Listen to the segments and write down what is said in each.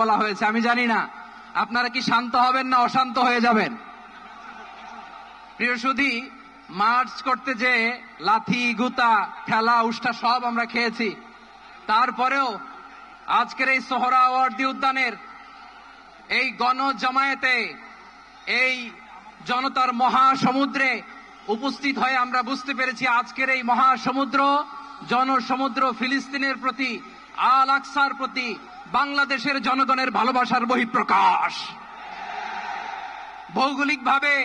বলা হয়েছে। আমি জানি না আপনারা কি শান্ত হবেন না অশান্ত হয়ে যাবেন। প্রিয় সুধী, মার্চ করতে যে লাথি গুতা ঠেলা উষ্টা সব আমরা খেয়েছি, তারপরেও আজকের এই সোহরাওয়ার্দী উদ্যানের এই গণজমায়েতে, এই জনতার মহাসমুদ্রে উপস্থিত হয়ে আমরা বুঝতে পেরেছি আজকের এই মহাসমুদ্র, জনসমুদ্র ফিলিস্তিনের প্রতি, আল আকসার প্রতি বাংলাদেশের জনগণের ভালোবাসার বহিঃপ্রকাশ। ভৌগোলিকভাবে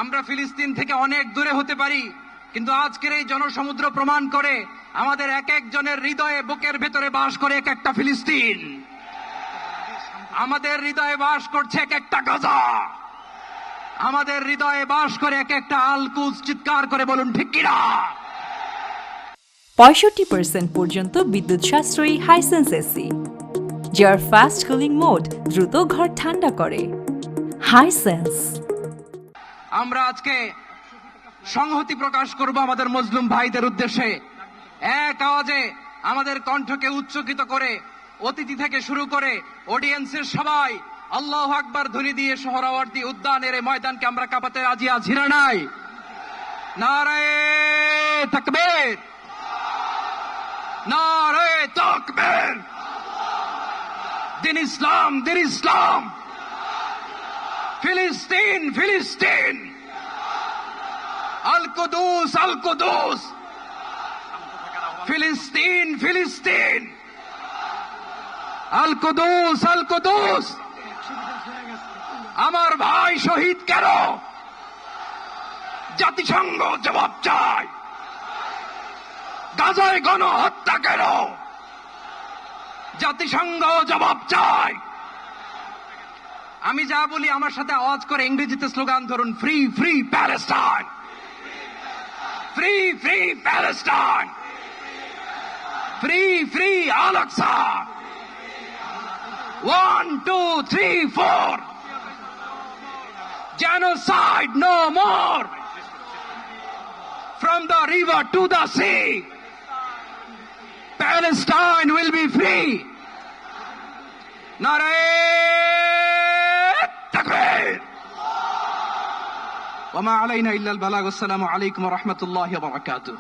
আমরা ফিলিস্তিন থেকে অনেক দূরে হতে পারি, কিন্তু আজকের এই জনসমুদ্র প্রমাণ করে আমাদের এক একজনের হৃদয়ে, বুকের ভেতরে বাস করে এক একটা ফিলিস্তিন। আমাদের হৃদয়ে বাস করছে এক একটা গাজা, আমাদের হৃদয়ে বাস করে এক একটা আল কুদস। চিৎকার করে বলুন ঠিক কিনা। 65% পর্যন্ত বিদ্যুৎ সাশ্রয়ী হাইসেন্স এসি, যার ফাস্ট কুলিং মোড দ্রুত ঘর ঠান্ডা করে। হাইসেন্স। আমরা আজকে সংহতি প্রকাশ করব আমাদের মুসলিম ভাইদের উদ্দেশ্যে। এক আওয়াজে আমাদের কণ্ঠকে উচ্চকিত করে অতিথি থেকে শুরু করে অডিয়েন্সের সবাই আল্লাহু আকবার ধ্বনি দিয়ে সোহরাওয়ার্দী উদ্যানের এই ময়দানকে আমরা কাঁপাতে রাজি আছি না নাই? নারায়ে তাকবীর, নারায়ে তাকবীর। দিন ইসলাম, দিন ইসলাম। ফিলিস্তিন, ফিলিস্তিন। আল কুদুস, আল কুদুস। ফিলিস্তিন, ফিলিস্তিন। আল কুদুস, আল কুদুস। আমার ভাই শহীদ কেন? জাতিসংঘ জবাব চায়। গাজায় গণহত্যা কেন? জাতিসংঘ জবাব চায়। আমি যা বলি আমার সাথে আওয়াজ করে ইংরেজিতে স্লোগান ধরুন, free free Palestine, free free Palestine, free free Al Aqsa. 1 2 3 4, genocide no more. From the river to the sea, Palestine will be free. Naraye takbir. Wa ma alayna illa al balagh. Assalamu alaykum wa rahmatullahi wa barakatuh.